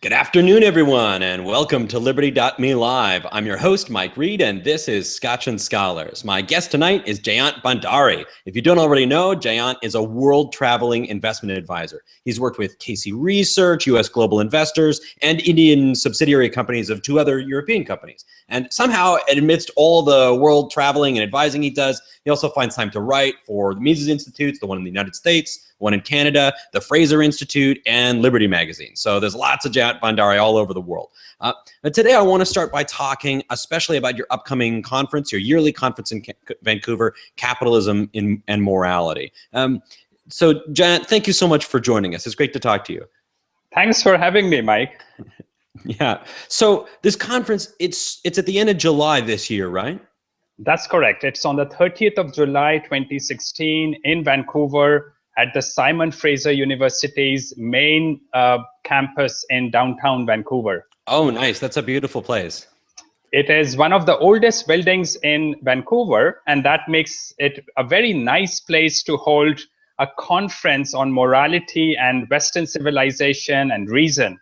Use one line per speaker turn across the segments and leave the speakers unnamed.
Good afternoon, everyone, and welcome to Liberty.me Live. I'm your host, Mike Reed, and this is Scotch and Scholars. My guest tonight is Jayant Bhandari. If you don't already know, Jayant is a world-traveling investment advisor. He's worked with Casey Research, U.S. Global Investors, and Indian subsidiary companies of two other European companies. And somehow, amidst all the world traveling and advising he does, he also finds time to write for the Mises Institute, the one in the United States, one in Canada, the Fraser Institute, and Liberty magazine. So there's lots of Jayant Bhandari all over the world. But today I want to start by talking especially about your upcoming conference, your yearly conference in Vancouver, Capitalism and Morality. So Jayant, thank you so much for joining us. It's great to talk to you.
Thanks for having me, Mike.
Yeah. So this conference, it's at the end of July this year, right?
That's correct. It's on the 30th of July, 2016 in Vancouver at the Simon Fraser University's main campus in downtown Vancouver.
Oh, nice. That's a beautiful place.
It is one of the oldest buildings in Vancouver, and that makes it a very nice place to hold a conference on morality and Western civilization and reason.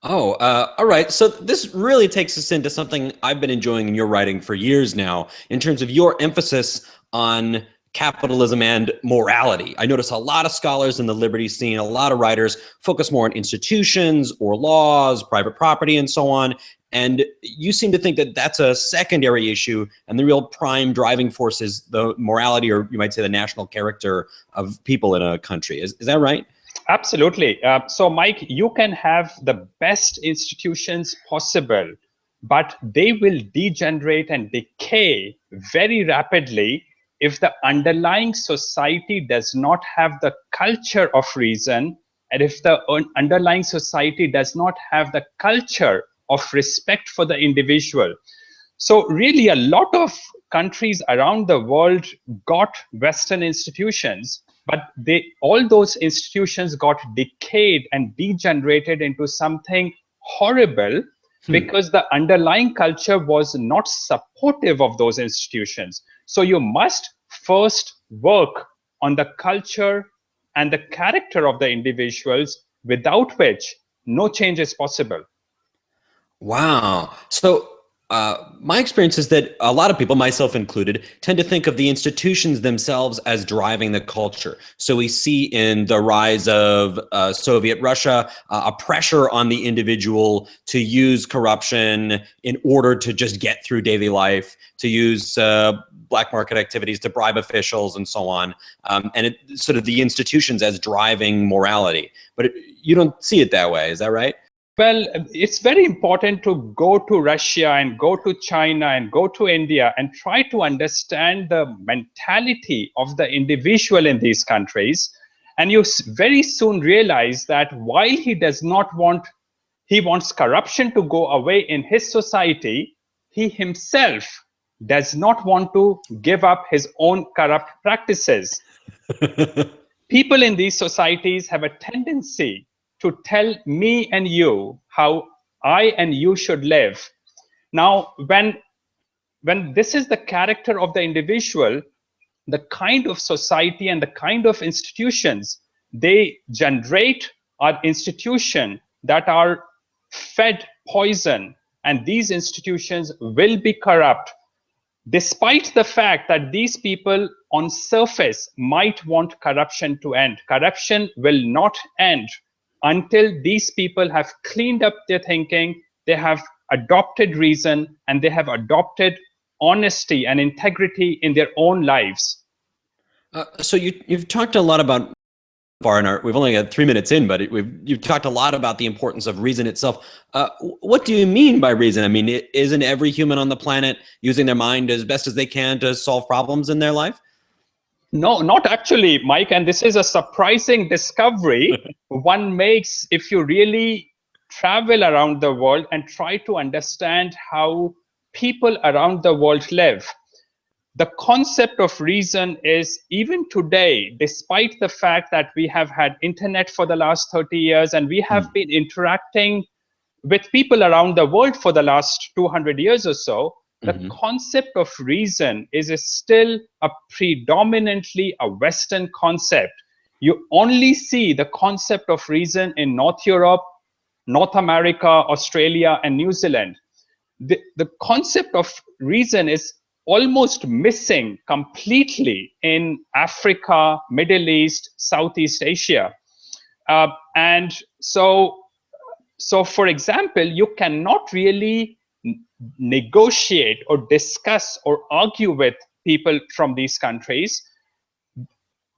Oh, all right. So this really takes us into something I've been enjoying in your writing for years now, in terms of your emphasis on capitalism and morality. I notice a lot of scholars in the liberty scene, a lot of writers focus more on institutions or laws, private property, and so on. And you seem to think that that's a secondary issue, and the real prime driving force is the morality, or you might say the national character of people in a country. Is that right?
Absolutely. So, Mike, you can have the best institutions possible, but they will degenerate and decay very rapidly if the underlying society does not have the culture of reason, and if the underlying society does not have the culture of respect for the individual. So really, a lot of countries around the world got Western institutions, but all those institutions got decayed and degenerated into something horrible because the underlying culture was not supportive of those institutions. So you must first work on the culture and the character of the individuals, without which no change is possible.
Wow. So my experience is that a lot of people, myself included, tend to think of the institutions themselves as driving the culture. So we see in the rise of Soviet Russia a pressure on the individual to use corruption in order to just get through daily life, to use black market activities to bribe officials and so on. And it sort of the institutions as driving morality. But you don't see it that way. Is that right?
Well, it's very important to go to Russia and go to China and go to India and try to understand the mentality of the individual in these countries. And you very soon realize that while he wants corruption to go away in his society, he himself does not want to give up his own corrupt practices. People in these societies have a tendency to tell me and you how I and you should live. Now, when this is the character of the individual, the kind of society and the kind of institutions they generate are institutions that are fed poison, and these institutions will be corrupt, despite the fact that these people on surface might want corruption to end. Corruption will not end until these people have cleaned up their thinking, they have adopted reason, and they have adopted honesty and integrity in their own lives.
So you've talked a lot about we've only got 3 minutes in, but you've talked a lot about the importance of reason itself. What do you mean by reason? I mean, isn't every human on the planet using their mind as best as they can to solve problems in their life?
No, not actually, Mike. And this is a surprising discovery one makes if you really travel around the world and try to understand how people around the world live. The concept of reason is, even today, despite the fact that we have had internet for the last 30 years and we have been interacting with people around the world for the last 200 years or so, the concept of reason is still a predominantly a Western concept. You only see the concept of reason in North Europe, North America, Australia, and New Zealand. The concept of reason is almost missing completely in Africa, Middle East, Southeast Asia. And so, for example, you cannot really negotiate or discuss or argue with people from these countries.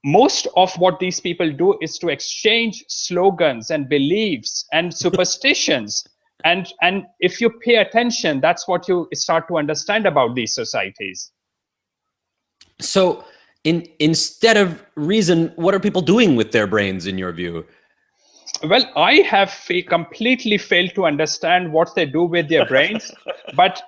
Most of what these people do is to exchange slogans and beliefs and superstitions. And if you pay attention, that's what you start to understand about these societies.
So instead of reason, what are people doing with their brains in your view?
Well, I have completely failed to understand what they do with their brains, but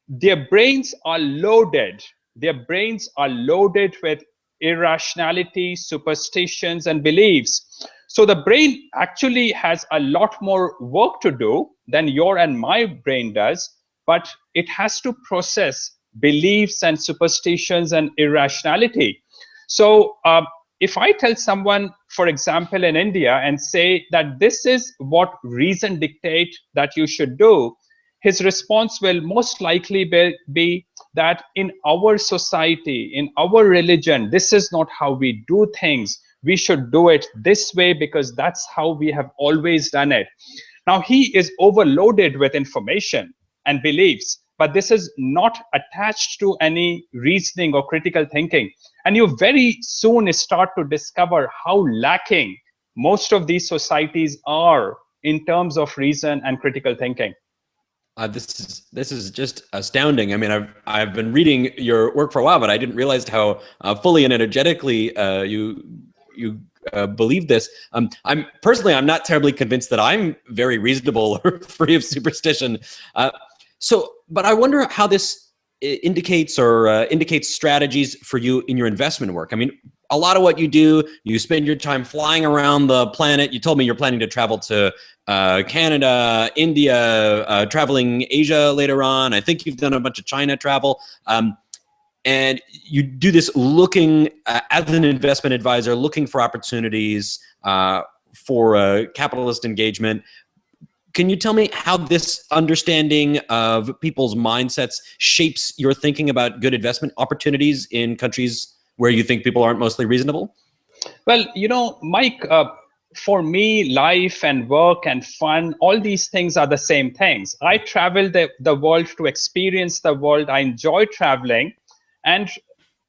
their brains are loaded. Their brains are loaded with irrationality, superstitions, and beliefs. So the brain actually has a lot more work to do than your and my brain does, but it has to process beliefs and superstitions and irrationality. So if I tell someone, for example, in India, and say that this is what reason dictates that you should do, his response will most likely be that in our society, in our religion, this is not how we do things. We should do it this way because that's how we have always done it. Now, he is overloaded with information and beliefs, but this is not attached to any reasoning or critical thinking. And you very soon start to discover how lacking most of these societies are in terms of reason and critical thinking.
This is just astounding. I mean, I've been reading your work for a while, but I didn't realize how fully and energetically you believe this. I'm not terribly convinced that I'm very reasonable or free of superstition. But I wonder how this indicates strategies for you in your investment work. I mean, a lot of what you do, you spend your time flying around the planet. You told me you're planning to travel to Canada, India, traveling Asia later on. I think you've done a bunch of China travel. And you do this looking as an investment advisor, looking for opportunities for capitalist engagement. Can you tell me how this understanding of people's mindsets shapes your thinking about good investment opportunities in countries where you think people aren't mostly reasonable?
Well, Mike, for me, life and work and fun, all these things are the same things. I travel the world to experience the world. I enjoy traveling. And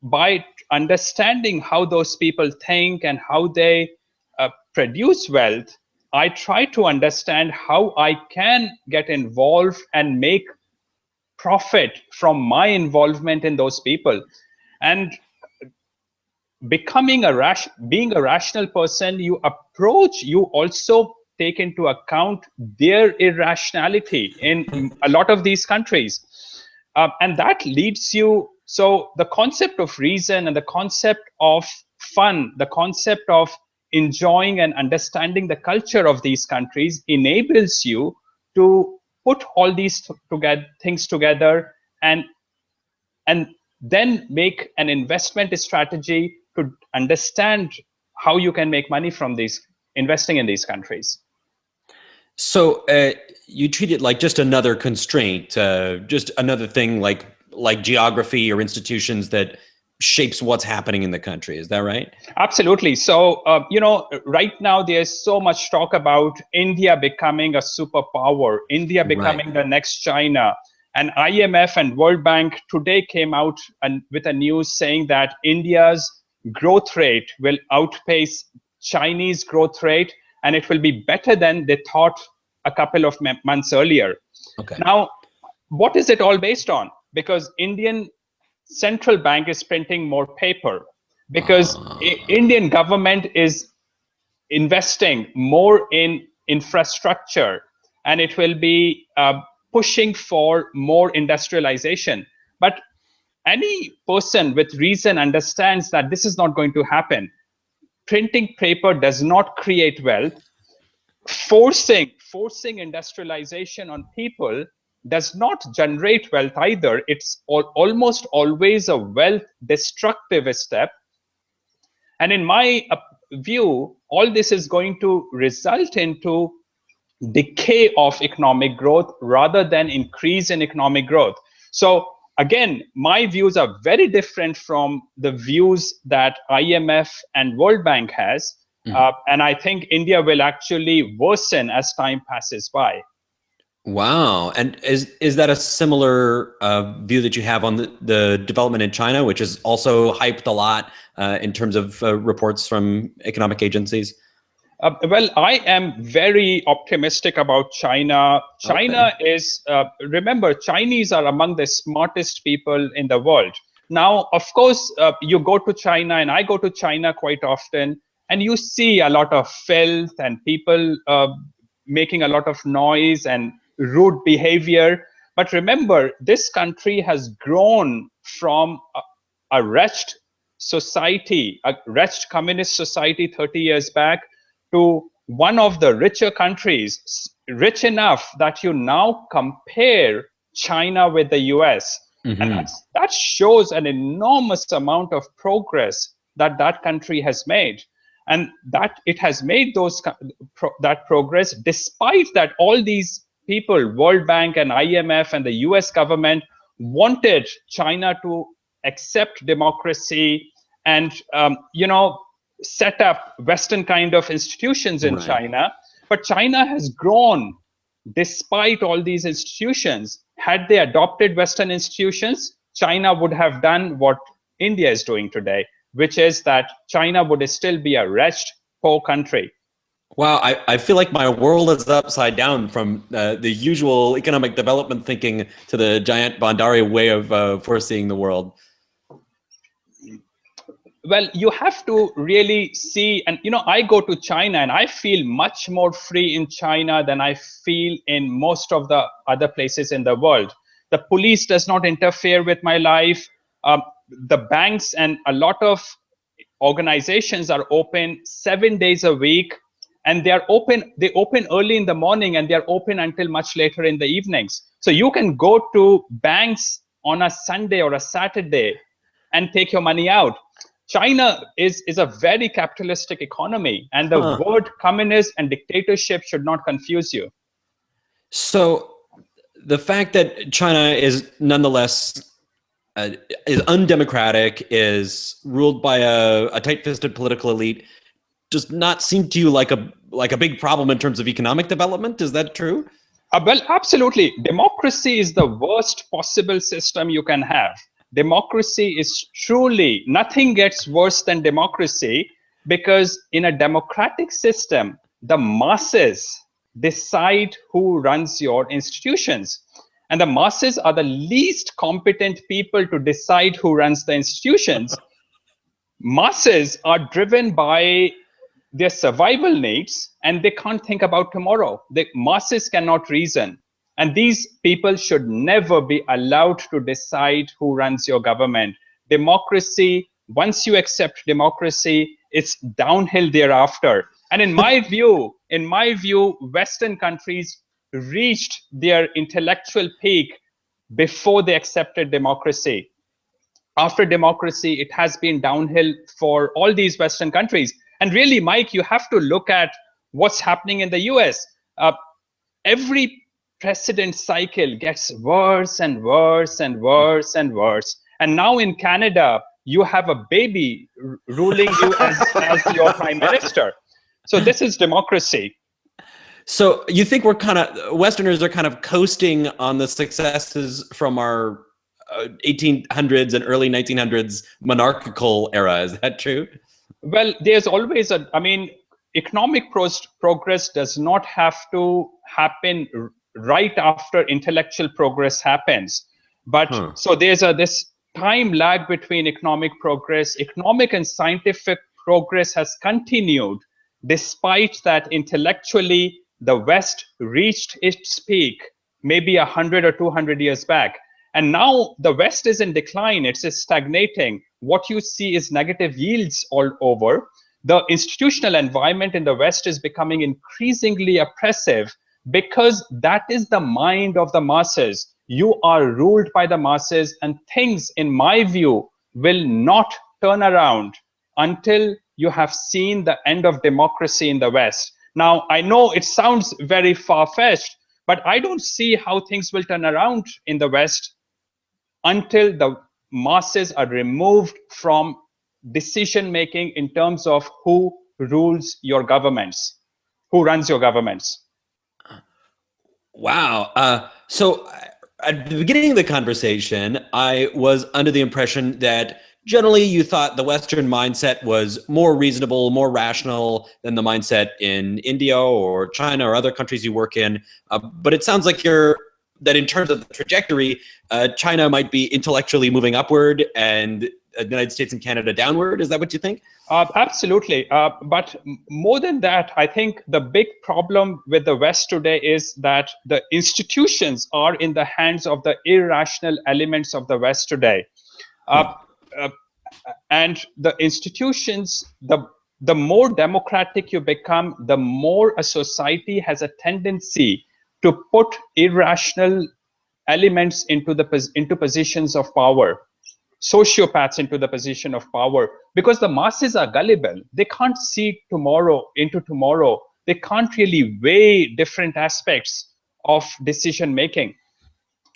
by understanding how those people think and how they produce wealth, I try to understand how I can get involved and make profit from my involvement in those people. And being a rational person, you also take into account their irrationality in a lot of these countries. And that leads you, so the concept of reason and the concept of fun, the concept of enjoying and understanding the culture of these countries enables you to put all these things together and then make an investment strategy to understand how you can make money from investing in these countries.
So you treat it like just another constraint, just another thing like geography or institutions that shapes what's happening in the country. Is that right?
Absolutely. So, right now there's so much talk about India becoming a superpower, India becoming the next China. And IMF and World Bank today came out with a news saying that India's growth rate will outpace Chinese growth rate, and it will be better than they thought a couple of months earlier.
Okay.
Now, what is it all based on? Because Indian central bank is printing more paper, because Indian government is investing more in infrastructure, and it will be pushing for more industrialization. But any person with reason understands that this is not going to happen. Printing paper does not create wealth. Forcing industrialization on people does not generate wealth either. It's almost always a wealth destructive step. And in my view, all this is going to result into decay of economic growth rather than increase in economic growth. So again, my views are very different from the views that IMF and World Bank has. And I think India will actually worsen as time passes by.
Wow. And is that a similar view that you have on the development in China, which is also hyped a lot in terms of reports from economic agencies?
Well, I am very optimistic about China. China is, remember, Chinese are among the smartest people in the world. Now, of course, you go to China, and I go to China quite often, and you see a lot of filth and people making a lot of noise and rude behavior. But remember, this country has grown from a wretched society, a wretched communist society 30 years back, to one of the richer countries, rich enough that you now compare China with the US. And that shows an enormous amount of progress that that country has made. And that it has made that progress despite that all these people, World Bank and IMF and the US government, wanted China to accept democracy and set up Western kind of institutions in China. But China has grown despite all these institutions. Had they adopted Western institutions, China would have done what India is doing today, which is that China would still be a wretched, poor country.
Wow, I feel like my world is upside down from the usual economic development thinking to the Jayant Bhandari way of foreseeing the world.
Well, you have to really see, and I go to China and I feel much more free in China than I feel in most of the other places in the world. The police does not interfere with my life. The banks and a lot of organizations are open 7 days a week, and they open early in the morning and they're open until much later in the evenings. So you can go to banks on a Sunday or a Saturday and take your money out. China is a very capitalistic economy, and the word communist and dictatorship should not confuse you.
So the fact that China is nonetheless is undemocratic, is ruled by a tight-fisted political elite, does not seem to you like a big problem in terms of economic development. Is that true?
Well, absolutely. Democracy is the worst possible system you can have. Democracy is truly, nothing gets worse than democracy, because in a democratic system, the masses decide who runs your institutions. And the masses are the least competent people to decide who runs the institutions. Masses are driven by their survival needs, and they can't think about tomorrow. The masses cannot reason. And these people should never be allowed to decide who runs your government. Democracy, once you accept democracy, it's downhill thereafter. And in my view, Western countries reached their intellectual peak before they accepted democracy. After democracy, it has been downhill for all these Western countries. And really, Mike, you have to look at what's happening in the US. Every president cycle gets worse and worse and worse and worse. And now in Canada, you have a baby ruling you as your prime minister. So this is democracy.
So you think Westerners are kind of coasting on the successes from our 1800s and early 1900s monarchical era. Is that true?
Well, there's always economic progress does not have to happen right after intellectual progress happens. But so there's this time lag between economic progress. Economic and scientific progress has continued despite that intellectually the West reached its peak maybe 100 or 200 years back. And now the West is in decline, it's stagnating. What you see is negative yields all over. The institutional environment in the West is becoming increasingly oppressive, because that is the mind of the masses. You are ruled by the masses, and things, in my view, will not turn around until you have seen the end of democracy in the West. Now, I know it sounds very far-fetched, but I don't see how things will turn around in the West until the masses are removed from decision making in terms of who rules your governments, who runs your governments.
Wow. At the beginning of the conversation, I was under the impression that generally you thought the Western mindset was more reasonable, more rational than the mindset in India or China or other countries you work in. But it sounds like that in terms of the trajectory, China might be intellectually moving upward and the United States and Canada downward. Is that what you think?
Absolutely. But more than that, I think the big problem with the West today is that the institutions are in the hands of the irrational elements of the West today. And the institutions, the more democratic you become, the more a society has a tendency to put irrational elements into positions of power, sociopaths into the position of power, because the masses are gullible. They can't see into tomorrow. They can't really weigh different aspects of decision making.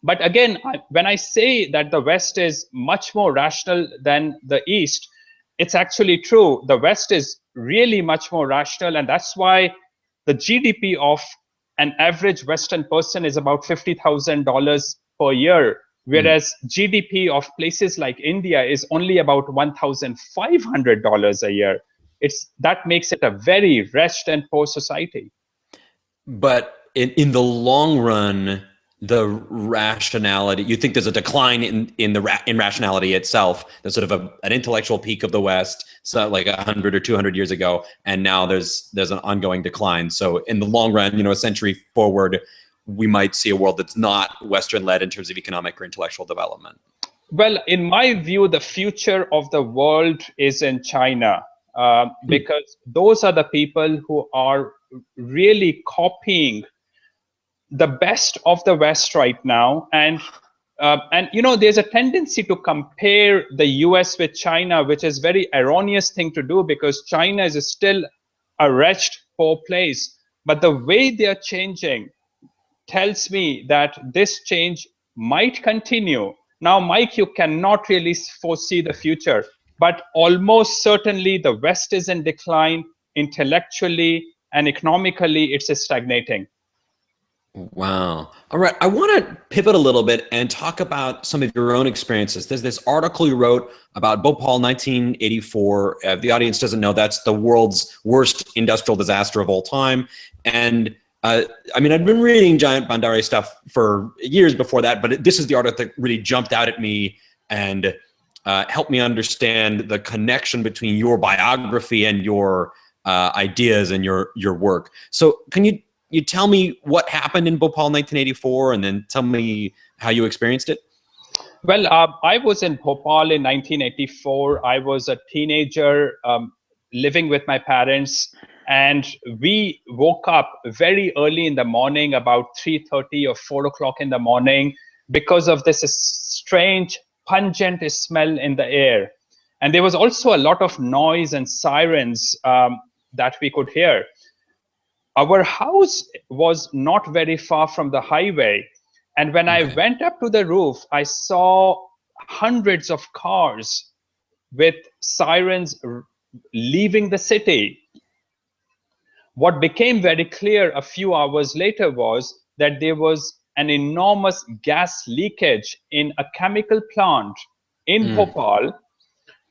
But again, when I say that the West is much more rational than the East, it's actually true. The West is really much more rational, and that's why the GDP of an average Western person is about $50,000 per year, whereas GDP of places like India is only about $1,500 a year. That makes it a very wretched and poor society.
But in the long run, the rationality, you think there's a decline in rationality itself. There's sort of an intellectual peak of the West, so like 100 or 200 years ago, and now there's an ongoing decline. So in the long run, a century forward, we might see a world that's not Western-led in terms of economic or intellectual development.
Well, in my view, the future of the world is in China, because those are the people who are really copying the best of the West right now. And there's a tendency to compare the US with China, which is very erroneous thing to do, because China is still a wretched, poor place. But the way they are changing tells me that this change might continue. Now, Mike, you cannot really foresee the future, but almost certainly the West is in decline intellectually and economically. It's stagnating.
Wow. All right. I want to pivot a little bit and talk about some of your own experiences. There's this article you wrote about Bhopal 1984. The audience doesn't know that's the world's worst industrial disaster of all time. And I'd been reading Jayant Bhandari stuff for years before that, but this is the article that really jumped out at me and helped me understand the connection between your biography and your ideas and your work. So can you tell me what happened in Bhopal 1984 and then tell me how you experienced it?
Well, I was in Bhopal in 1984. I was a teenager living with my parents, and we woke up very early in the morning, about 3:30 or 4 o'clock in the morning, because of this strange, pungent smell in the air. And there was also a lot of noise and sirens that we could hear. Our house was not very far from the highway. And when I went up to the roof, I saw hundreds of cars with sirens leaving the city. What became very clear a few hours later was that there was an enormous gas leakage in a chemical plant in Bhopal,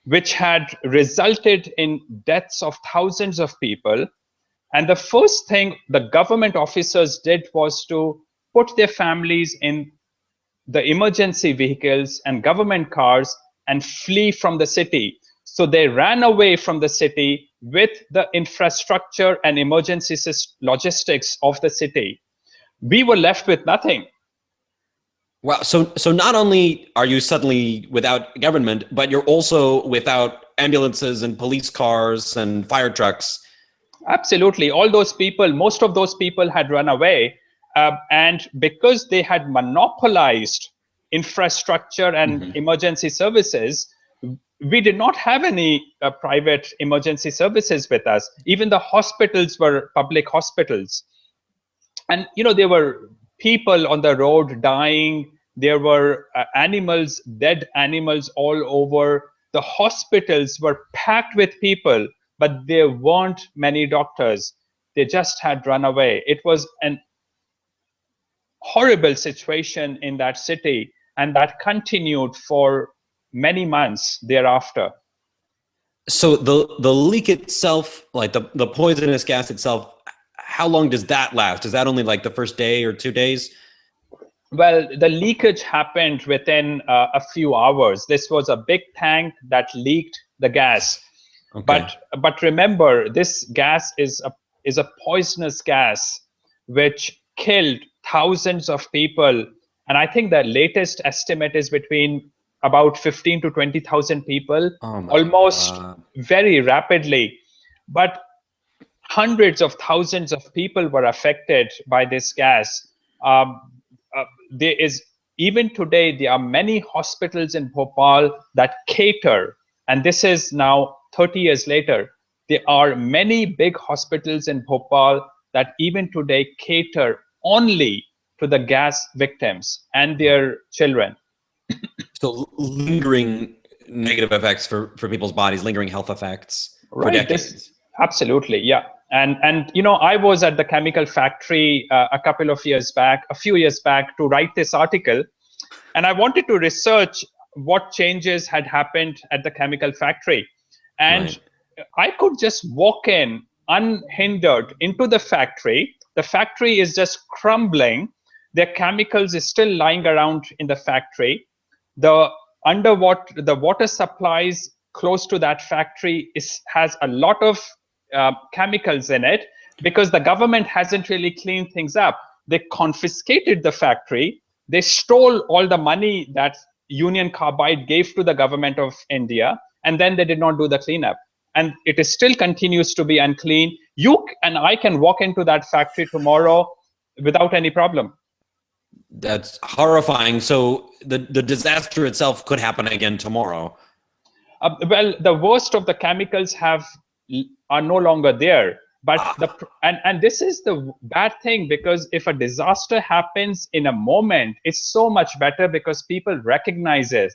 which had resulted in deaths of thousands of people. And the first thing the government officers did was to put their families in the emergency vehicles and government cars and flee from the city. So they ran away from the city with the infrastructure and emergency logistics of the city. We were left with nothing.
Wow. So not only are you suddenly without government, but you're also without ambulances and police cars and fire trucks.
Absolutely. All those people, most of those people had run away. And because they had monopolized infrastructure and emergency services, we did not have any private emergency services with us. Even the hospitals were public hospitals. And there were people on the road dying. There were animals, dead animals all over. The hospitals were packed with people, but there weren't many doctors. They just had run away. It was an horrible situation in that city, and that continued for many months thereafter.
So the leak itself, like the poisonous gas itself, how long does that last? Is that only like the first day or 2 days?
Well, the leakage happened within a few hours. This was a big tank that leaked the gas.
Okay.
But remember, this gas is a poisonous gas which killed thousands of people. And I think the latest estimate is between about 15 to 20,000 people, almost very rapidly. But hundreds of thousands of people were affected by this gas. There is, even today, there are many hospitals in Bhopal that cater, and this is now 30 years later. There are many big hospitals in Bhopal that even today cater only to the gas victims and their children.
So lingering negative effects for people's bodies, lingering health effects for
Right.
decades.
Absolutely, yeah. And I was at the chemical factory a few years back to write this article, and I wanted to research what changes had happened at the chemical factory. And I could just walk in unhindered into the factory. The factory is just crumbling. Their chemicals is still lying around in the factory. The water supplies close to that factory has a lot of chemicals in it, because the government hasn't really cleaned things up. They confiscated the factory. They stole all the money that Union Carbide gave to the government of India, and then they did not do the cleanup. And it is still continues to be unclean. You and I can walk into that factory tomorrow without any problem.
That's horrifying. So the disaster itself could happen again tomorrow.
Well, the worst of the chemicals are no longer there. But and this is the bad thing, because if a disaster happens in a moment, it's so much better because people recognize it.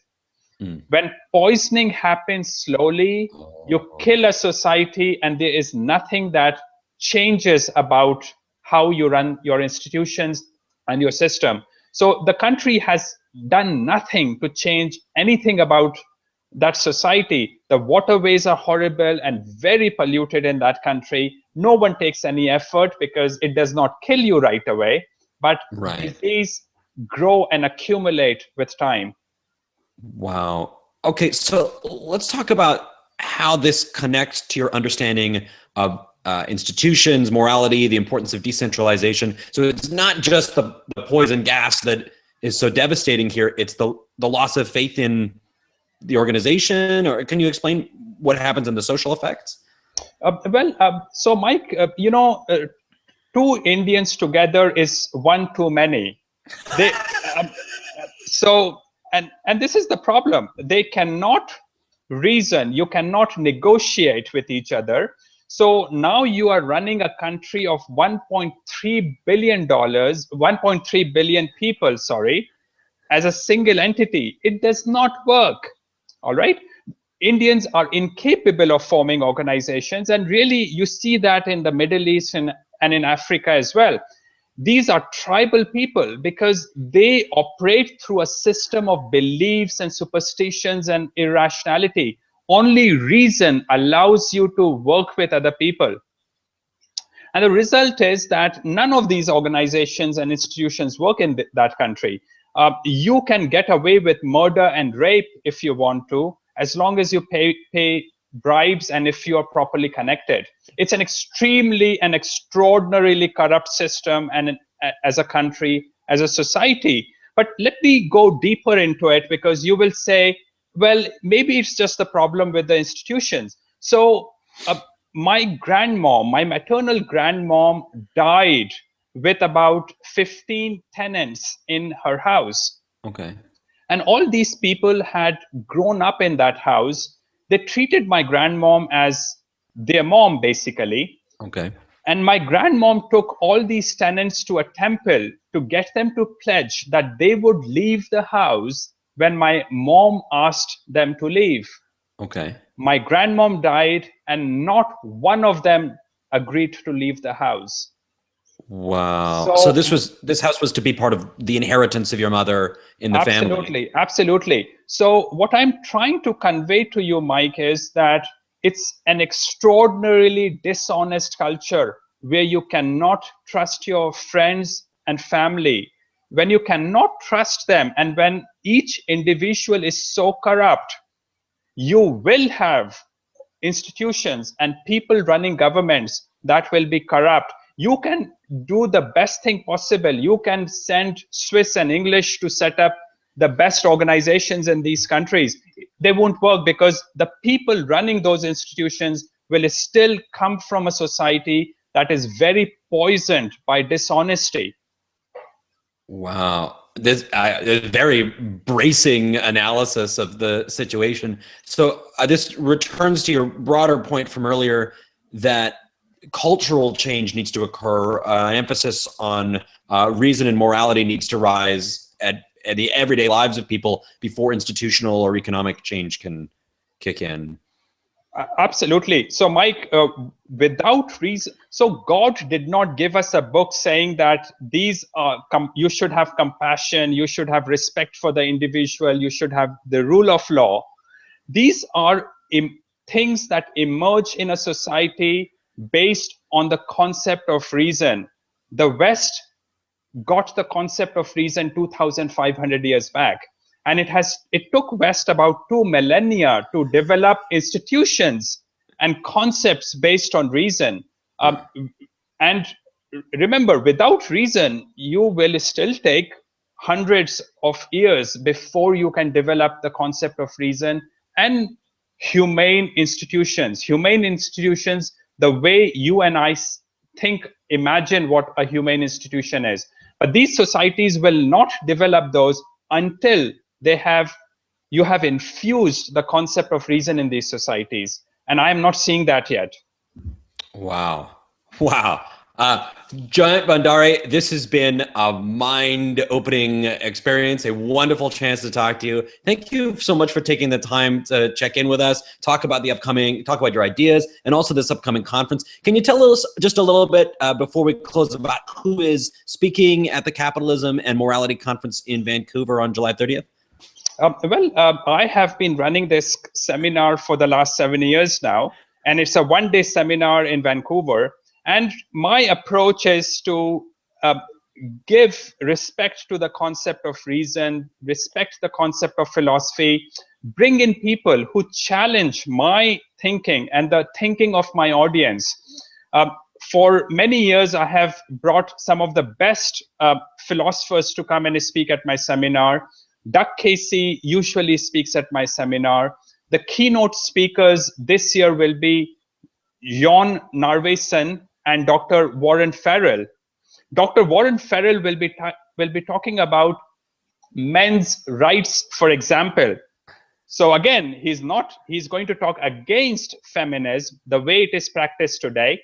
When poisoning happens slowly, you kill a society, and there is nothing that changes about how you run your institutions and your system. So the country has done nothing to change anything about that society. The waterways are horrible and very polluted in that country. No one takes any effort because it does not kill you right away, but disease grow and accumulate with time.
Wow. Okay, so let's talk about how this connects to your understanding of institutions, morality, the importance of decentralization. So it's not just the poison gas that is so devastating here. It's the loss of faith in the organization, or can you explain what happens in the social effects?
So Mike, two Indians together is one too many. They, and this is the problem. They cannot reason. You cannot negotiate with each other. So now you are running a country of $1.3 billion, 1.3 billion people, as a single entity. It does not work. All right. Indians are incapable of forming organizations. And really, you see that in the Middle East and in Africa as well. These are tribal people because they operate through a system of beliefs and superstitions and irrationality. Only reason allows you to work with other people. And the result is that none of these organizations and institutions work in that country. You can get away with murder and rape if you want to, as long as you pay bribes and if you are properly connected. It's an extremely and extraordinarily corrupt system, and as a country, as a society. But let me go deeper into it, because you will say, well, maybe it's just the problem with the institutions. So my maternal grandmom died with about 15 tenants in her house.
Okay.
And all these people had grown up in that house. They treated my grandmom as their mom, basically.
Okay.
And my grandmom took all these tenants to a temple to get them to pledge that they would leave the house when my mom asked them to leave.
Okay.
My grandmom died, and not one of them agreed to leave the house.
Wow. So
So
this house was to be part of the inheritance of your mother in the family.
absolutely, absolutely. So what I'm trying to convey to you, Mike, is that it's an extraordinarily dishonest culture where you cannot trust your friends and family. When you cannot trust them, and when each individual is so corrupt, you will have institutions and people running governments that will be corrupt. You can do the best thing possible. You can send Swiss and English to set up the best organizations in these countries. They won't work because the people running those institutions will still come from a society that is very poisoned by dishonesty.
Wow. This a very bracing analysis of the situation. So this returns to your broader point from earlier that cultural change needs to occur. An emphasis on reason and morality needs to rise at the everyday lives of people before institutional or economic change can kick in.
Absolutely. So, Mike, without reason, so God did not give us a book saying that these are, you should have compassion, you should have respect for the individual, you should have the rule of law. These are things that emerge in a society based on the concept of reason. The West got the concept of reason 2,500 years back. And it took West about 2 millennia to develop institutions and concepts based on reason. And remember, without reason, you will still take hundreds of years before you can develop the concept of reason and humane institutions. Humane institutions, the way you and I imagine what a humane institution is. But these societies will not develop those until you have infused the concept of reason in these societies. And I am not seeing that yet.
Wow. Wow. Jayant Bhandari, this has been a mind-opening experience, a wonderful chance to talk to you. Thank you so much for taking the time to check in with us, talk about your ideas, and also this upcoming conference. Can you tell us just a little bit before we close about who is speaking at the Capitalism and Morality Conference in Vancouver on July 30th?
I have been running this seminar for the last 7 years now, and it's a one-day seminar in Vancouver. And my approach is to give respect to the concept of reason, respect the concept of philosophy, bring in people who challenge my thinking and the thinking of my audience. For many years, I have brought some of the best philosophers to come and speak at my seminar. Doug Casey usually speaks at my seminar. The keynote speakers this year will be Jon Narveson and Dr. Warren Farrell. Dr. Warren Farrell will be talking about men's rights, for example. So again, he's going to talk against feminism, the way it is practiced today.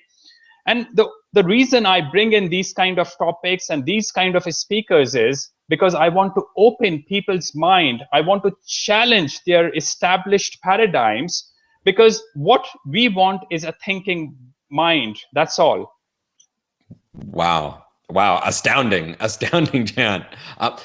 And the reason I bring in these kind of topics and these kind of speakers is because I want to open people's mind. I want to challenge their established paradigms, because what we want is a thinking mind. That's all.
Wow. Wow. Astounding, Jayant.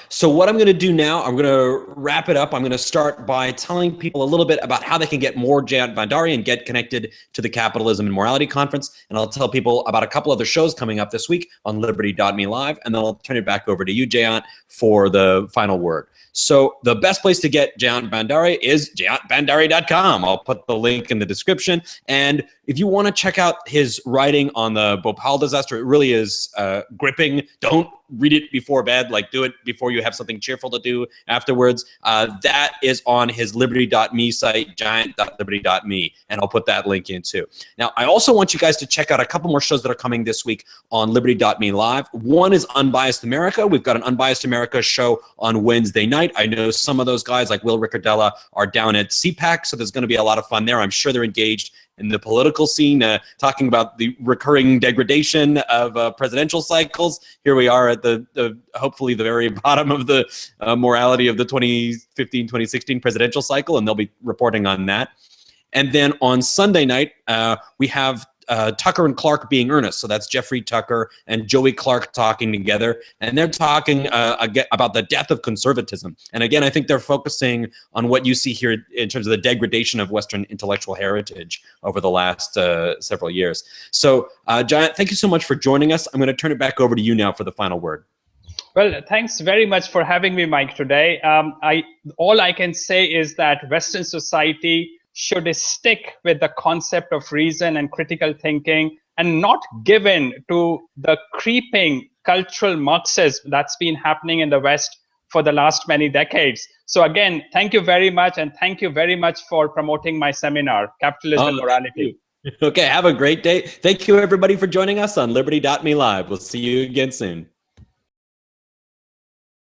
So what I'm going to do now, I'm going to wrap it up. I'm going to start by telling people a little bit about how they can get more Jayant Bhandari and get connected to the Capitalism and Morality Conference. And I'll tell people about a couple other shows coming up this week on Liberty.me Live. And then I'll turn it back over to you, Jayant, for the final word. So the best place to get Jayant Bhandari is jayantbhandari.com. I'll put the link in the description. And if you want to check out his writing on the Bhopal disaster, it really is gripping. Don't read it before bed, like do it before you have something cheerful to do afterwards. That is on his Liberty.me site, Jayant.Liberty.me, and I'll put that link in too. Now, I also want you guys to check out a couple more shows that are coming this week on Liberty.me Live. One is Unbiased America. We've got an Unbiased America show on Wednesday night. I know some of those guys, like Will Riccardella, are down at CPAC, so there's going to be a lot of fun there. I'm sure they're engaged in the political scene, talking about the recurring degradation of presidential cycles. Here we are at the hopefully the very bottom of the morality of the 2015-2016 presidential cycle, and they'll be reporting on that. And then on Sunday night, we have Tucker and Clark Being Earnest. So that's Jeffrey Tucker and Joey Clark talking together. And they're talking about the death of conservatism. And again, I think they're focusing on what you see here in terms of the degradation of Western intellectual heritage over the last several years. So Jayant, thank you so much for joining us. I'm going to turn it back over to you now for the final word.
Well, thanks very much for having me, Mike, today. All I can say is that Western society should stick with the concept of reason and critical thinking and not give in to the creeping cultural Marxism that's been happening in the West for the last many decades. So again, thank you very much, and thank you very much for promoting my seminar, Capitalism and Morality.
Okay, have a great day. Thank you, everybody, for joining us on Liberty.me Live. We'll see you again soon.